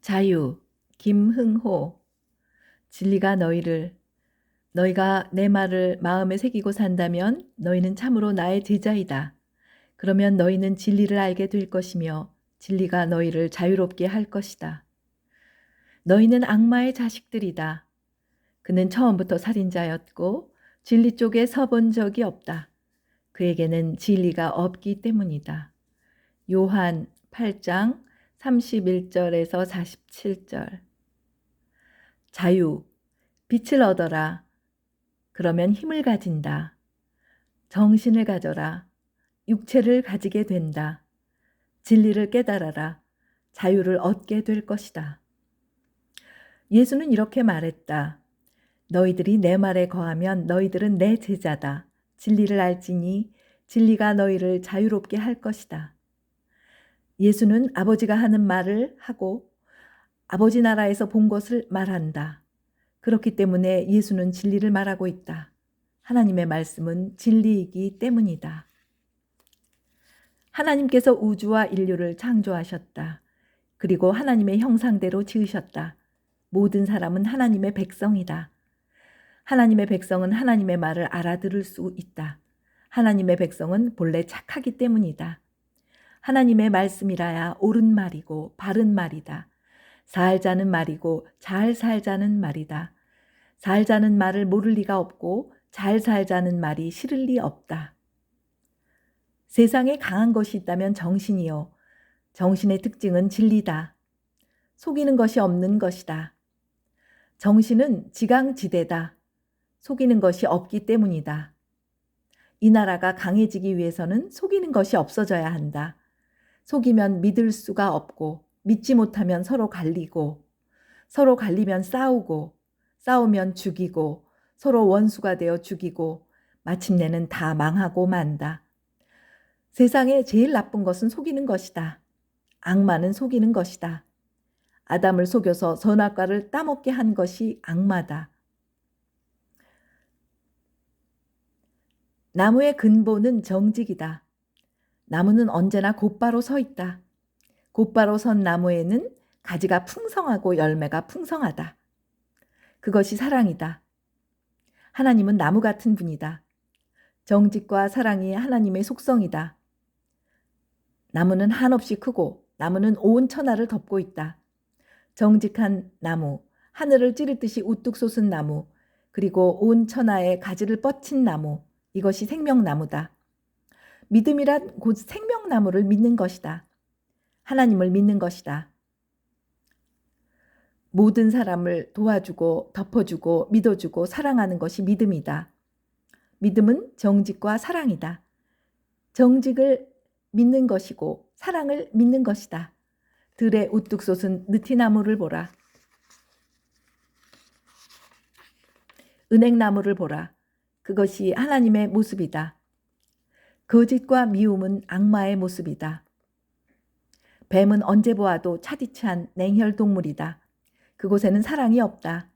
자유, 김흥호. 진리가 너희가 내 말을 마음에 새기고 산다면 너희는 참으로 나의 제자이다. 그러면 너희는 진리를 알게 될 것이며 진리가 너희를 자유롭게 할 것이다. 너희는 악마의 자식들이다. 그는 처음부터 살인자였고 진리 쪽에 서본 적이 없다. 그에게는 진리가 없기 때문이다. 요한 8장 31절에서 47절. 자유, 빛을 얻어라. 그러면 힘을 가진다. 정신을 가져라. 육체를 가지게 된다. 진리를 깨달아라. 자유를 얻게 될 것이다. 예수는 이렇게 말했다. 너희들이 내 말에 거하면 너희들은 내 제자다. 진리를 알지니 진리가 너희를 자유롭게 할 것이다. 예수는 아버지가 하는 말을 하고 아버지 나라에서 본 것을 말한다. 그렇기 때문에 예수는 진리를 말하고 있다. 하나님의 말씀은 진리이기 때문이다. 하나님께서 우주와 인류를 창조하셨다. 그리고 하나님의 형상대로 지으셨다. 모든 사람은 하나님의 백성이다. 하나님의 백성은 하나님의 말을 알아들을 수 있다. 하나님의 백성은 본래 착하기 때문이다. 하나님의 말씀이라야 옳은 말이고 바른 말이다. 살자는 말이고 잘 살자는 말이다. 살자는 말을 모를 리가 없고 잘 살자는 말이 싫을 리 없다. 세상에 강한 것이 있다면 정신이요. 정신의 특징은 진리다. 속이는 것이 없는 것이다. 정신은 지강지대다. 속이는 것이 없기 때문이다. 이 나라가 강해지기 위해서는 속이는 것이 없어져야 한다. 속이면 믿을 수가 없고 믿지 못하면 서로 갈리고 서로 갈리면 싸우고 싸우면 죽이고 서로 원수가 되어 죽이고 마침내는 다 망하고 만다. 세상에 제일 나쁜 것은 속이는 것이다. 악마는 속이는 것이다. 아담을 속여서 선악과를 따먹게 한 것이 악마다. 나무의 근본은 정직이다. 나무는 언제나 곧바로 서 있다. 곧바로 선 나무에는 가지가 풍성하고 열매가 풍성하다. 그것이 사랑이다. 하나님은 나무 같은 분이다. 정직과 사랑이 하나님의 속성이다. 나무는 한없이 크고 나무는 온 천하를 덮고 있다. 정직한 나무, 하늘을 찌르듯이 우뚝 솟은 나무, 그리고 온 천하에 가지를 뻗친 나무, 이것이 생명나무다. 믿음이란 곧 생명나무를 믿는 것이다. 하나님을 믿는 것이다. 모든 사람을 도와주고 덮어주고 믿어주고 사랑하는 것이 믿음이다. 믿음은 정직과 사랑이다. 정직을 믿는 것이고 사랑을 믿는 것이다. 들에 우뚝 솟은 느티나무를 보라. 은행나무를 보라. 그것이 하나님의 모습이다. 거짓과 미움은 악마의 모습이다. 뱀은 언제 보아도 차디찬 냉혈 동물이다. 그곳에는 사랑이 없다.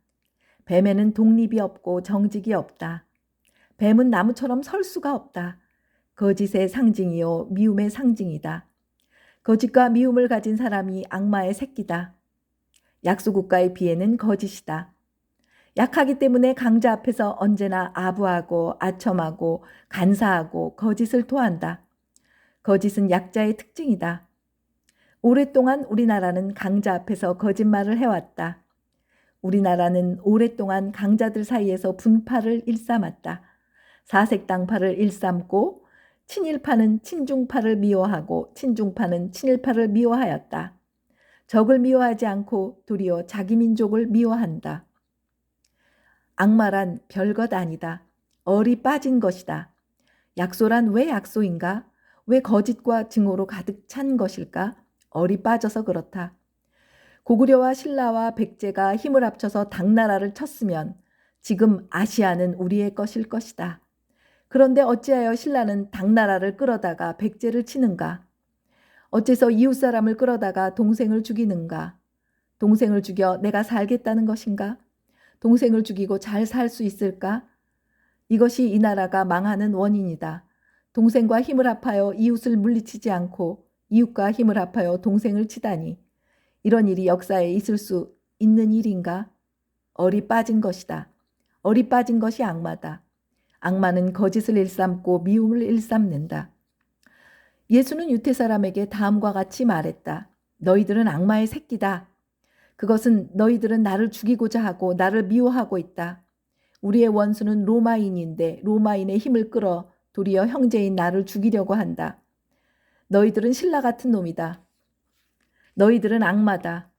뱀에는 독립이 없고 정직이 없다. 뱀은 나무처럼 설 수가 없다. 거짓의 상징이요 미움의 상징이다. 거짓과 미움을 가진 사람이 악마의 새끼다. 약소국가의 비애는 거짓이다. 약하기 때문에 강자 앞에서 언제나 아부하고 아첨하고 간사하고 거짓을 토한다. 거짓은 약자의 특징이다. 오랫동안 우리나라는 강자 앞에서 거짓말을 해왔다. 우리나라는 오랫동안 강자들 사이에서 분파를 일삼았다. 사색당파를 일삼고 친일파는 친중파를 미워하고 친중파는 친일파를 미워하였다. 적을 미워하지 않고 도리어 자기 민족을 미워한다. 악마란 별것 아니다. 얼이 빠진 것이다. 약소란 왜 약소인가? 왜 거짓과 증오로 가득 찬 것일까? 얼이 빠져서 그렇다. 고구려와 신라와 백제가 힘을 합쳐서 당나라를 쳤으면 지금 아시아는 우리의 것일 것이다. 그런데 어찌하여 신라는 당나라를 끌어다가 백제를 치는가? 어째서 이웃사람을 끌어다가 동생을 죽이는가? 동생을 죽여 내가 살겠다는 것인가? 동생을 죽이고 잘 살 수 있을까? 이것이 이 나라가 망하는 원인이다. 동생과 힘을 합하여 이웃을 물리치지 않고 이웃과 힘을 합하여 동생을 치다니. 이런 일이 역사에 있을 수 있는 일인가? 얼이 빠진 것이다. 얼이 빠진 것이 악마다. 악마는 거짓을 일삼고 미움을 일삼는다. 예수는 유대 사람에게 다음과 같이 말했다. 너희들은 악마의 새끼다. 그것은 너희들은 나를 죽이고자 하고 나를 미워하고 있다. 우리의 원수는 로마인인데 로마인의 힘을 끌어 도리어 형제인 나를 죽이려고 한다. 너희들은 신라 같은 놈이다. 너희들은 악마다.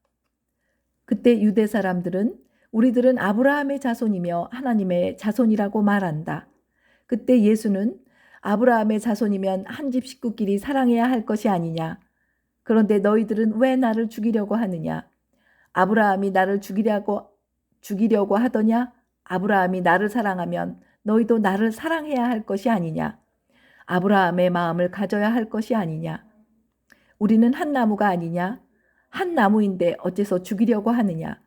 그때 유대 사람들은 우리들은 아브라함의 자손이며 하나님의 자손이라고 말한다. 그때 예수는 아브라함의 자손이면 한 집 식구끼리 사랑해야 할 것이 아니냐. 그런데 너희들은 왜 나를 죽이려고 하느냐. 아브라함이 나를 죽이려고 하더냐. 아브라함이 나를 사랑하면 너희도 나를 사랑해야 할 것이 아니냐. 아브라함의 마음을 가져야 할 것이 아니냐. 우리는 한 나무가 아니냐. 한 나무인데 어째서 죽이려고 하느냐.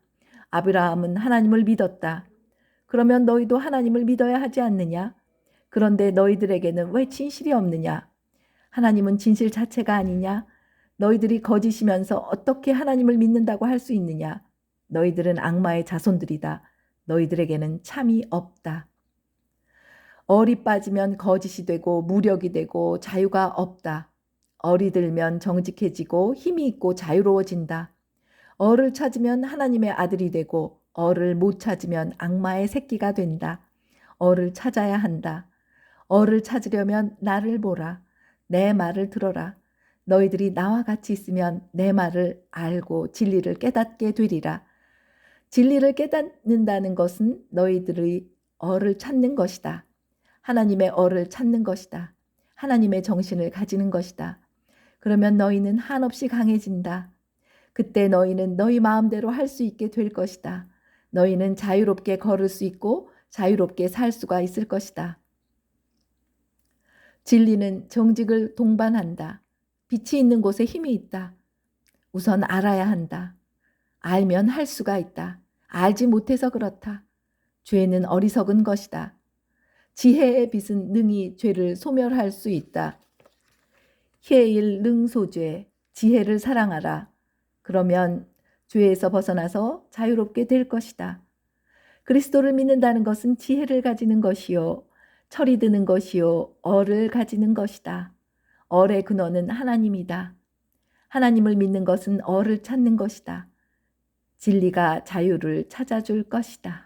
아브라함은 하나님을 믿었다. 그러면 너희도 하나님을 믿어야 하지 않느냐. 그런데 너희들에게는 왜 진실이 없느냐. 하나님은 진실 자체가 아니냐. 너희들이 거짓이면서 어떻게 하나님을 믿는다고 할 수 있느냐. 너희들은 악마의 자손들이다. 너희들에게는 참이 없다. 얼이 빠지면 거짓이 되고 무력이 되고 자유가 없다. 얼이 들면 정직해지고 힘이 있고 자유로워진다. 얼을 찾으면 하나님의 아들이 되고 얼을 못 찾으면 악마의 새끼가 된다. 얼을 찾아야 한다. 얼을 찾으려면 나를 보라. 내 말을 들어라. 너희들이 나와 같이 있으면 내 말을 알고 진리를 깨닫게 되리라. 진리를 깨닫는다는 것은 너희들의 얼을 찾는 것이다. 하나님의 얼을 찾는 것이다. 하나님의 정신을 가지는 것이다. 그러면 너희는 한없이 강해진다. 그때 너희는 너희 마음대로 할 수 있게 될 것이다. 너희는 자유롭게 걸을 수 있고 자유롭게 살 수가 있을 것이다. 진리는 정직을 동반한다. 빛이 있는 곳에 힘이 있다. 우선 알아야 한다. 알면 할 수가 있다. 알지 못해서 그렇다. 죄는 어리석은 것이다. 지혜의 빛은 능히 죄를 소멸할 수 있다. 혜일 능소죄, 지혜를 사랑하라. 그러면 죄에서 벗어나서 자유롭게 될 것이다. 그리스도를 믿는다는 것은 지혜를 가지는 것이요, 철이 드는 것이요, 얼을 가지는 것이다. 얼의 근원은 하나님이다. 하나님을 믿는 것은 얼을 찾는 것이다. 진리가 자유를 찾아줄 것이다.